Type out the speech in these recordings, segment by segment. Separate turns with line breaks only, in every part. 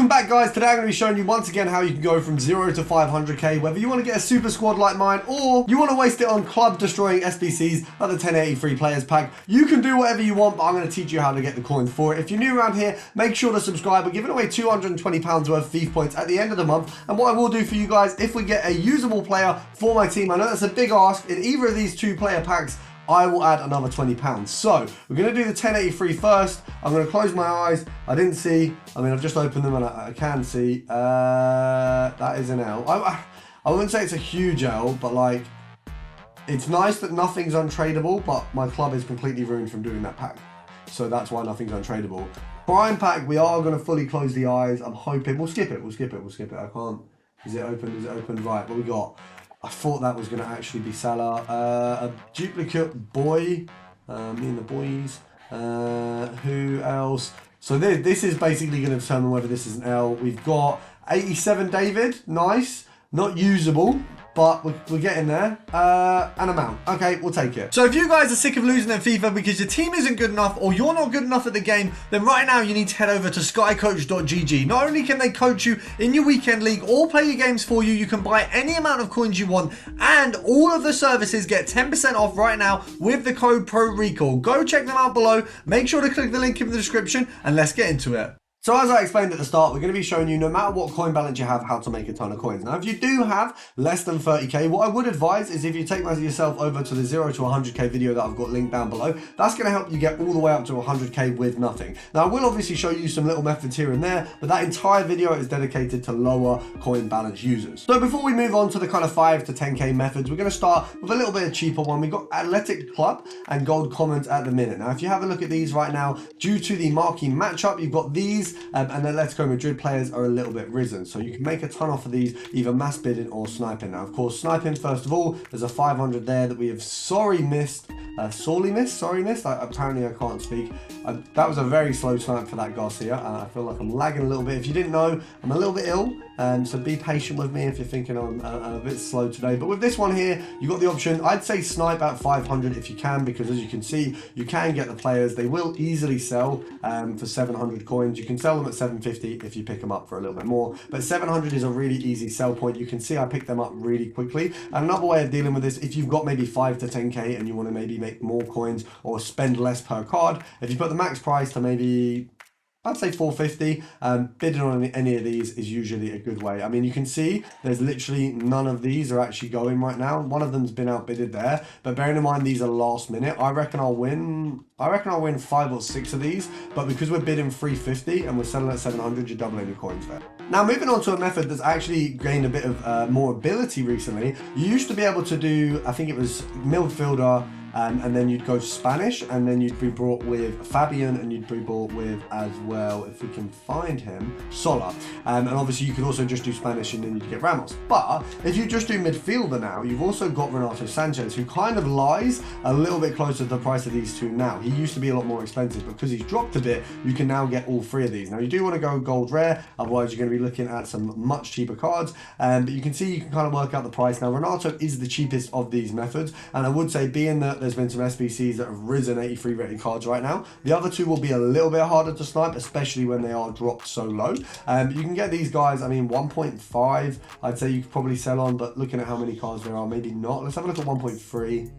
Welcome back, guys. Today I'm going to be showing you once again how you can go from 0 to 500k, whether you want to get a super squad like mine or you want to waste it on club destroying SBCs like the 1083 players pack. You can do whatever you want, but I'm going to teach you how to get the coins for it. If you're new around here, make sure to subscribe. We're giving away £220 worth of thief points at the end of the month, and what I will do for you guys, if we get a usable player for my team, I know that's a big ask, in either of these two player packs, I will add another £20. So we're going to do the 1083 first. I'm going to close my eyes. I didn't see. I mean, I've just opened them and I can see. That is an L. I wouldn't say it's a huge L, but like, it's nice that nothing's untradeable, but my club is completely ruined from doing that pack. So that's why nothing's untradeable. Prime pack, we are going to fully close the eyes. I'm hoping. We'll skip it. We'll skip it. We'll skip it. I can't. Is it open? Is it open? Right. What we got? I thought that was going to actually be Salah. A duplicate boy. Me and the boys. Who else? So this is basically going to determine whether this is an L. We've got 87 David. Nice. Not usable, but we're getting there. An amount. Okay, we'll take it. So if you guys are sick of losing in FIFA because your team isn't good enough or you're not good enough at the game, then right now you need to head over to skycoach.gg. Not only can they coach you in your weekend league or play your games for you, you can buy any amount of coins you want, and all of the services get 10% off right now with the code PRORECALL. Go check them out below. Make sure to click the link in the description, and let's get into it. So as I explained at the start, we're going to be showing you, no matter what coin balance you have, how to make a ton of coins. Now, if you do have less than 30k, what I would advise is if you take yourself over to the 0 to 100k video that I've got linked down below, that's going to help you get all the way up to 100k with nothing. Now, I will obviously show you some little methods here and there, but that entire video is dedicated to lower coin balance users. So before we move on to the kind of 5 to 10k methods, we're going to start with a little bit of cheaper one. We've got Athletic Club and Gold Commons at the minute. Now, if you have a look at these right now, due to the marquee matchup, you've got these, and then Atletico Madrid players are a little bit risen, so you can make a ton off of these, either mass bidding or sniping. Now, of course, sniping, first of all, there's a 500 there that we have sorely missed. Apparently I can't speak. That was a very slow snipe for that Garcia. I feel like I'm lagging a little bit. If you didn't know, I'm a little bit ill, so be patient with me if you're thinking I'm a bit slow today. But with this one here, you got the option, I'd say snipe at 500 if you can, because as you can see, you can get the players. They will easily sell for 700 coins. You can sell them at 750 if you pick them up for a little bit more, but 700 is a really easy sell point. You can see I picked them up really quickly. And another way of dealing with this, if you've got maybe 5 to 10k and you want to maybe make more coins or spend less per card, if you put the max price to maybe, I'd say 450, bidding on any of these is usually a good way. I mean, you can see there's literally none of these are actually going right now. One of them's been outbidded there, but bearing in mind these are last minute, I reckon I'll win 5 or 6 of these, but because we're bidding 350 and we're selling at 700, you're doubling your coins there. Now, moving on to a method that's actually gained a bit of more ability recently. You used to be able to do, I think it was midfielder, and then you'd go Spanish, and then you'd be brought with Fabian, and you'd be brought with, as well, if we can find him, Sola. And obviously you could also just do Spanish and then you'd get Ramos. But if you just do midfielder now, you've also got Renato Sanchez, who kind of lies a little bit closer to the price of these two now. He used to be a lot more expensive, but because he's dropped a bit, you can now get all 3 of these. Now, you do want to go gold rare, otherwise you're going to be looking at some much cheaper cards. But you can see, you can kind of work out the price. Now, Renato is the cheapest of these methods, and I would say, being that there's been some SBCs that have risen 83 rated cards right now, the other two will be a little bit harder to snipe, especially when they are dropped so low. You can get these guys, I mean, 1.5 I'd say you could probably sell on, but looking at how many cards there are, maybe not. Let's have a look at 1.3.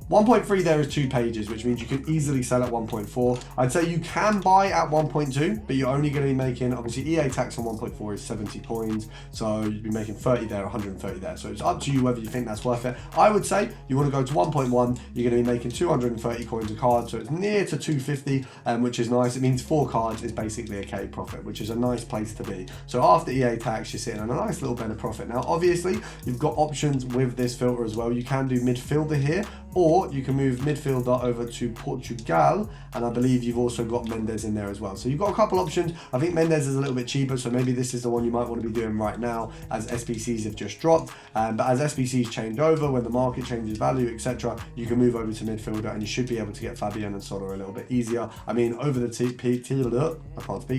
1.3 there is 2 pages, which means you can easily sell at 1.4. I'd say you can buy at 1.2, but you're only going to be making, obviously EA tax on 1.4 is 70 coins, so you'd be making 30 there, 130 there. So it's up to you whether you think that's worth it. I would say you want to go to 1.1, you're going to be making 230 coins a card, so it's near to 250, which is nice. It means 4 cards is basically a K profit, which is a nice place to be. So after EA tax, you're sitting on a nice little bit of profit. Now, obviously, you've got options with this filter as well. You can do midfielder here, or you can move midfielder over to Portugal, and I believe you've also got Mendes in there as well. So you've got a couple options. I think Mendes is a little bit cheaper, so maybe this is the one you might want to be doing right now as SBCs have just dropped. But as SBCs change over, when the market changes value, etc., you can move over to midfielder, and you should be able to get Fabian and Sola a little bit easier. I mean, over the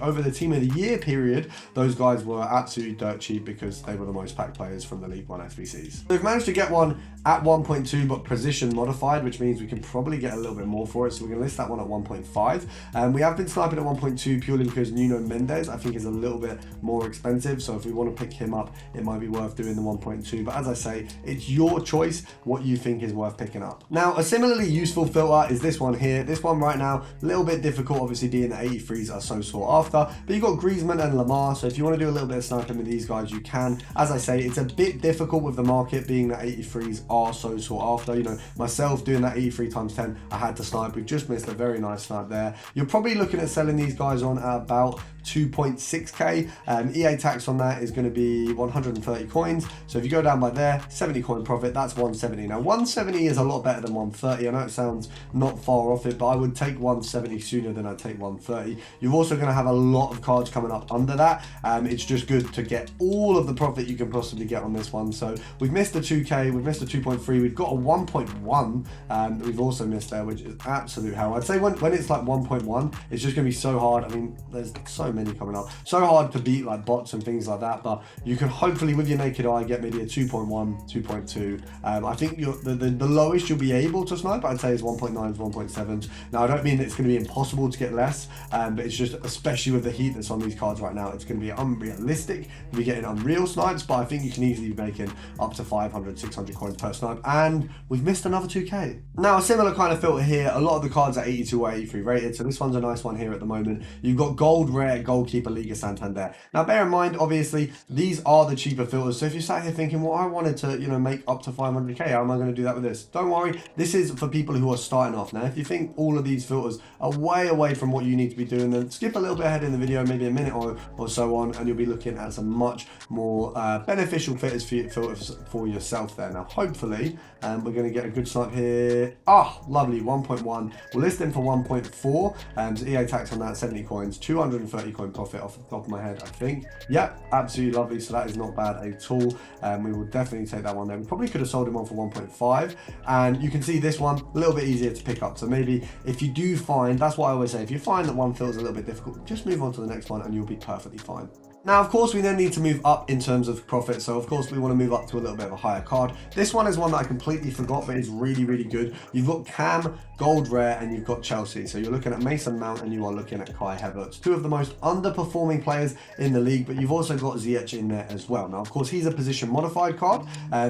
over the team of the year period, those guys were absolutely dirt cheap because they were the most packed players from the League One SBCs. We've managed to get one at 1.2, but position modified. modified, which means we can probably get a little bit more for it. So we're going to list that one at 1.5. We have been sniping at 1.2 purely because Nuno Mendes, I think, is a little bit more expensive. So if we want to pick him up, it might be worth doing the 1.2. But as I say, it's your choice what you think is worth picking up. Now, a similarly useful filter is this one here. This one right now, a little bit difficult, obviously, being the 83s are so sought after. But you've got Griezmann and Lamar. So if you want to do a little bit of sniping with these guys, you can. As I say, it's a bit difficult with the market being that 83s are so sought after. You know, myself doing that 83 times 10, I had to snipe. We've just missed a very nice snipe there. You're probably looking at selling these guys on at about 2.6k. EA tax on that is going to be 130 coins. So if you go down by there, 70 coin profit, that's 170. Now 170 is a lot better than 130. I know it sounds not far off it, but I would take 170 sooner than I'd take 130. You're also going to have a lot of cards coming up under that. It's just good to get all of the profit you can possibly get on this one. So we've missed the 2k, we've missed the 2.3, we've got a 1.1 that we've also missed there, which is absolute hell. I'd say when it's like 1.1, it's just going to be so hard. I mean, there's so many coming up, so hard to beat like bots and things like that, but you can hopefully with your naked eye get maybe a 2.1, 2.2. I think the lowest you'll be able to snipe, I'd say, is 1.9s, 1.7s. Now I don't mean that it's going to be impossible to get less, but it's just, especially with the heat that's on these cards right now, it's going to be unrealistic to be getting unreal snipes, but I think you can easily be making up to 500, 600 coins per snipe, and we've missed another 2k. Now a similar kind of filter here, a lot of the cards are 82 or 83 rated, so this one's a nice one here at the moment. You've got gold rare goalkeeper Liga Santander. Now bear in mind, obviously these are the cheaper filters, so if you sat here thinking, well, I wanted to, you know, make up to 500k, how am I going to do that with this? Don't worry, this is for people who are starting off. Now if you think all of these filters are way away from what you need to be doing, then skip a little bit ahead in the video, maybe a minute or so on, and you'll be looking at some much more beneficial filters for yourself there. Now hopefully we're going to get a good snipe here. Ah, lovely, 1.1. We'll list them for 1.4. So EA tax on that, 70 coins, 230 coin profit off the top of my head, I think. Yep, absolutely lovely. So that is not bad at all. We will definitely take that one there. We probably could have sold him on for 1.5. And you can see this one a little bit easier to pick up. So maybe if you do find, that's what I always say, if you find that one feels a little bit difficult, just move on to the next one and you'll be perfectly fine. Now, of course, we then need to move up in terms of profit. So, of course, we want to move up to a little bit of a higher card. This one is one that I completely forgot, but it's really, really good. You've got Cam, gold rare, and you've got Chelsea. So you're looking at Mason Mount and you are looking at Kai Havertz, two of the most underperforming players in the league, but you've also got Ziyech in there as well. Now, of course, he's a position modified card.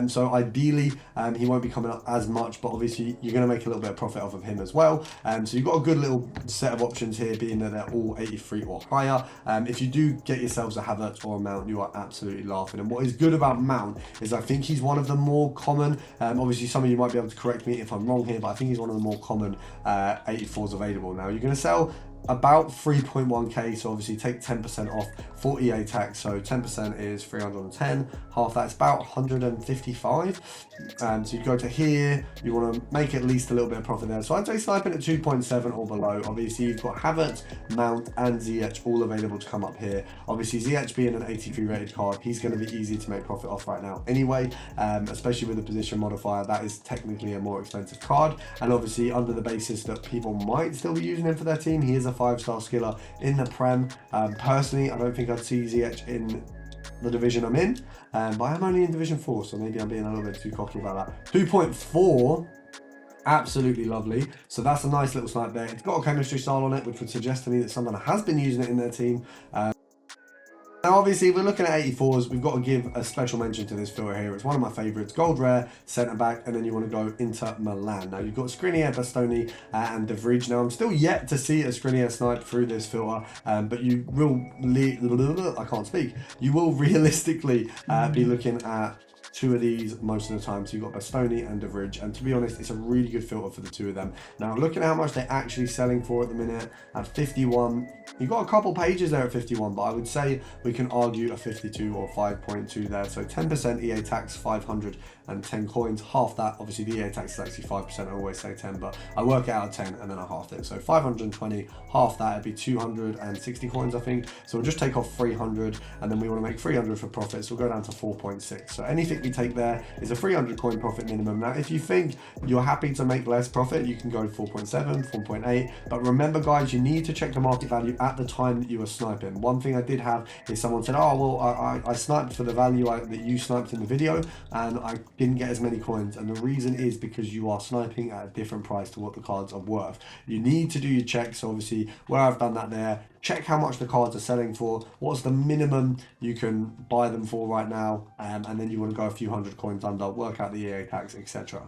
So ideally, he won't be coming up as much, but obviously you're going to make a little bit of profit off of him as well. So you've got a good little set of options here, being that they're all 83 or higher. If you do get yourselves a Havertz or a Mount, you are absolutely laughing. And what is good about Mount is I think he's one of the more common, obviously some of you might be able to correct me if I'm wrong here, but I think he's one of the more common 84s available. Now you're going to sell about 3.1k, so obviously take 10% off for EA tax, so 10% is 310, half that's about 155. So you go to here, you want to make at least a little bit of profit there, so I'd say sniping at 2.7 or below. Obviously you've got Havertz, Mount and Ziyech all available to come up here. Obviously Ziyech being an 83 rated card, he's going to be easy to make profit off right now anyway, especially with the position modifier. That is technically a more expensive card, and obviously under the basis that people might still be using him for their team, he is a 5-star skiller in the Prem. Personally, I don't think I'd see Ziyech in the division I'm in, but I'm only in Division 4, so maybe I'm being a little bit too cocky about that. 2.4, absolutely lovely. So that's a nice little snipe there. It's got a chemistry style on it, which would suggest to me that someone has been using it in their team. Now, obviously, if we're looking at 84s, we've got to give a special mention to this filter here. It's one of my favourites. Gold rare, centre back, and then you want to go Inter Milan. Now, you've got Skriniar, Bastoni, and De Vrij. Now, I'm still yet to see a Skriniar snipe through this filter, but you will, I can't speak. You will realistically be looking at two of these most of the time. So you've got Bastoni and De Vrij, and to be honest, it's a really good filter for the two of them. Now looking at how much they're actually selling for at the minute, at 51, you've got a couple pages there at 51, but I would say we can argue a 52 or 5.2 there. So 10% EA tax, 510 coins, half that. Obviously the EA tax is actually 5%, I always say 10, but I work it out at 10 and then I halved it. So 520, half that, it'd be 260 coins, I think. So we'll just take off 300, and then we want to make 300 for profit, so we'll go down to 4.6. So anything risk we take there is a 300 coin profit minimum. Now, if you think you're happy to make less profit, you can go 4.7, 4.8. But remember, guys, you need to check the market value at the time that you are sniping. One thing I did have is someone said, oh, well, I sniped for the value that you sniped in the video, and I didn't get as many coins. And the reason is because you are sniping at a different price to what the cards are worth. You need to do your checks. So obviously, where I've done that there, check how much the cards are selling for, what's the minimum you can buy them for right now, and then you want to go a few hundred coins under, work out the EA tax, etc.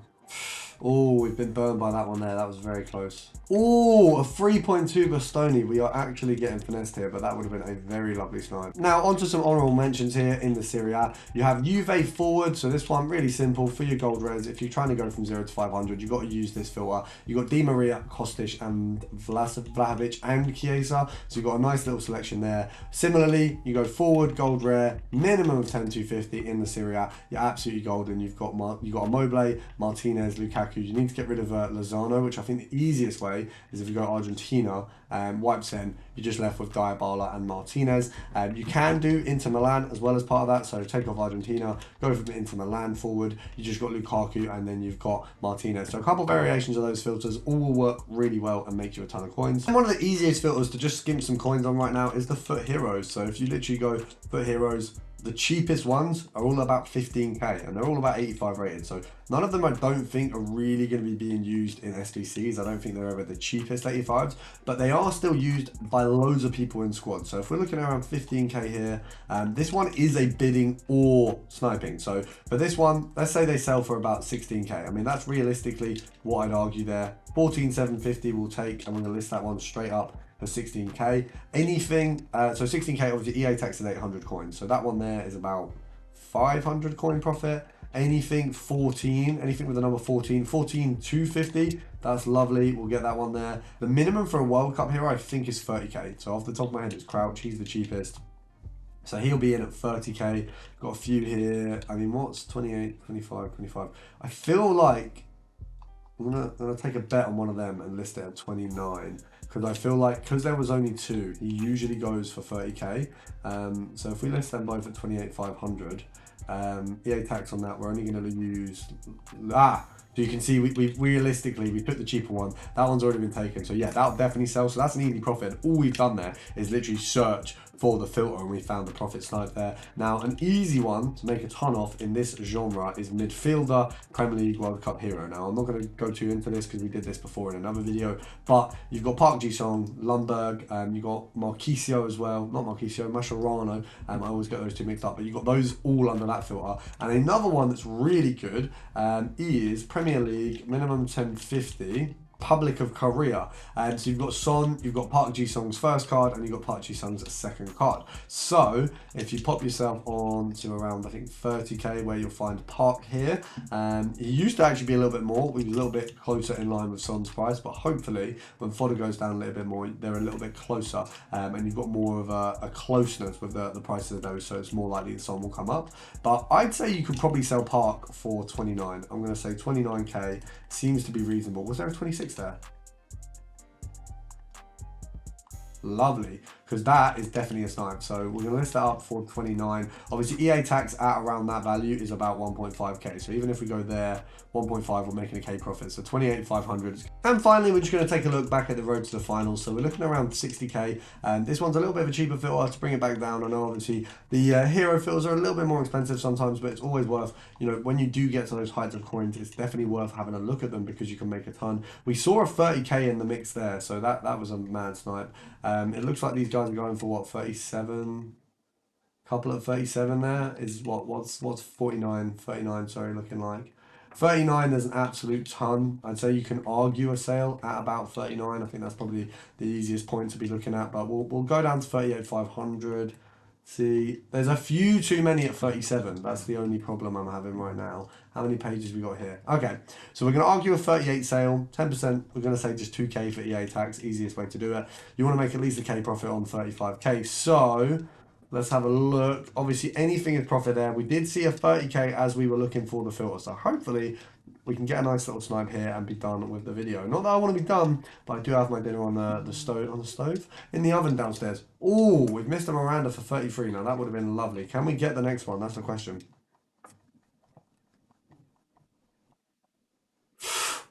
Oh, we've been burned by that one there. That was very close. Oh, a 3.2 Bastoni. We are actually getting finessed here, but that would have been a very lovely snipe. Now, onto some honourable mentions here in the Serie A. You have Juve forward. So this one, really simple for your gold res. If you're trying to go from 0 to 500, you've got to use this filter. You've got Di Maria, Kostic, and Vlahovic, and Chiesa. So you've got a nice little selection there. Similarly, you go forward, gold rare, minimum of 10,250 in the Serie A. You're absolutely golden. You've got Immobile, Martinez, Lukaku. You need to get rid of Lozano, which I think the easiest way is if you go Argentina, wipes in, you're just left with Dybala and Martinez. You can do Inter Milan as well as part of that, so take off Argentina, go from Inter Milan forward, you just got Lukaku, and then you've got Martinez. So a couple of variations of those filters all will work really well and make you a ton of coins. And one of the easiest filters to just skimp some coins on right now is the FUT Heroes. So if you literally go FUT Heroes, the cheapest ones are all about 15k, and they're all about 85 rated. So none of them I don't think are really going to be being used in SBCs. I don't think they're ever the cheapest 85s, but they are still used by loads of people in squads. So if we're looking around 15k here, this one is a bidding or sniping. So for this one, let's say they sell for about 16k. I mean, that's realistically what I'd argue there. 14,750 will take, I'm going to list that one straight up for 16k. Anything, so 16k, obviously EA tax is 800 coins. So that one there is about 500 coin profit. Anything 14, anything with the number 14, 14,250, that's lovely. We'll get that one there. The minimum for a World Cup hero, I think, is 30k. So off the top of my head, it's Crouch. He's the cheapest. So he'll be in at 30k. Got a few here. I mean, what's 28, 25, 25? I feel like I'm gonna take a bet on one of them and list it at 29. Because I feel like, because there was only two, he usually goes for 30k. So if we list them both at 28,500, EA tax on that, we're only going to use, so you can see we realistically, we put the cheaper one. That one's already been taken. So yeah, that'll definitely sell. So that's an easy profit. All we've done there is literally search for the filter, and we found the profit snipe there. Now, an easy one to make a ton of in this genre is midfielder Premier League World Cup hero. Now, I'm not going to go too into this because we did this before in another video, but you've got Park Ji-sung, Lundberg, you've got Marquisio as well, not Marquisio, Mascherano. I always get those two mixed up, but you've got those all under that filter. And another one that's really good is Premier League minimum 1050. Public of Korea. And so you've got Son, you've got Park Ji-sung's first card, and you've got Park Ji-sung's second card. So if you pop yourself on to around, I think 30k, where you'll find Park here, he used to actually be a little bit more. We were a little bit closer in line with Son's price, but hopefully when fodder goes down a little bit more, they're a little bit closer, and you've got more of a closeness with the prices of those, so it's more likely that Son will come up. But I'd say you could probably sell Park for 29. I'm going to say 29k seems to be reasonable. Was there a 26 there? Lovely, because that is definitely a snipe. So we're going to list that up for 29. Obviously EA tax at around that value is about 1.5k. So even if we go there, 1.5, we're making a K profit. So 28,500. And finally, we're just going to take a look back at the road to the finals. So we're looking around 60k. And this one's a little bit of a cheaper filter to bring it back down. I know obviously the hero filters are a little bit more expensive sometimes, but it's always worth, you know, when you do get to those heights of coins, it's definitely worth having a look at them because you can make a ton. We saw a 30k in the mix there. So that was a mad snipe. It looks like these guys are going for what, 37? Couple of 37 there is what's 49, 39, sorry, looking like. 39, there's an absolute ton. I'd say you can argue a sale at about 39. I think that's probably the easiest point to be looking at, but we'll go down to 38,500. See, there's a few too many at 37. That's the only problem I'm having right now. How many pages we got here? Okay, so we're going to argue a 38 sale, 10%. We're going to say just 2k for EA tax, easiest way to do it. You want to make at least a K profit on 35k. So let's have a look. Obviously, anything is profit there. We did see a 30k as we were looking for the filter. So hopefully we can get a nice little snipe here and be done with the video. Not that I want to be done, but I do have my dinner on the stove, in the oven downstairs. Oh, we've missed a Miranda for 33. Now that would have been lovely. Can we get the next one? That's the question.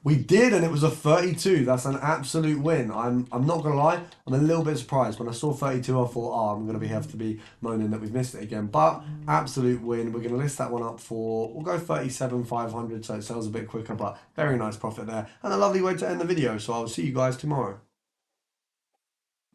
We did, and it was a 32. That's an absolute win. I'm not gonna lie, I'm a little bit surprised. When I saw 32, I thought, oh, I'm gonna have to be moaning that we've missed it again. But absolute win. We're gonna list that one up for, we'll go 37,500, so it sells a bit quicker, but very nice profit there. And a lovely way to end the video. So I'll see you guys tomorrow.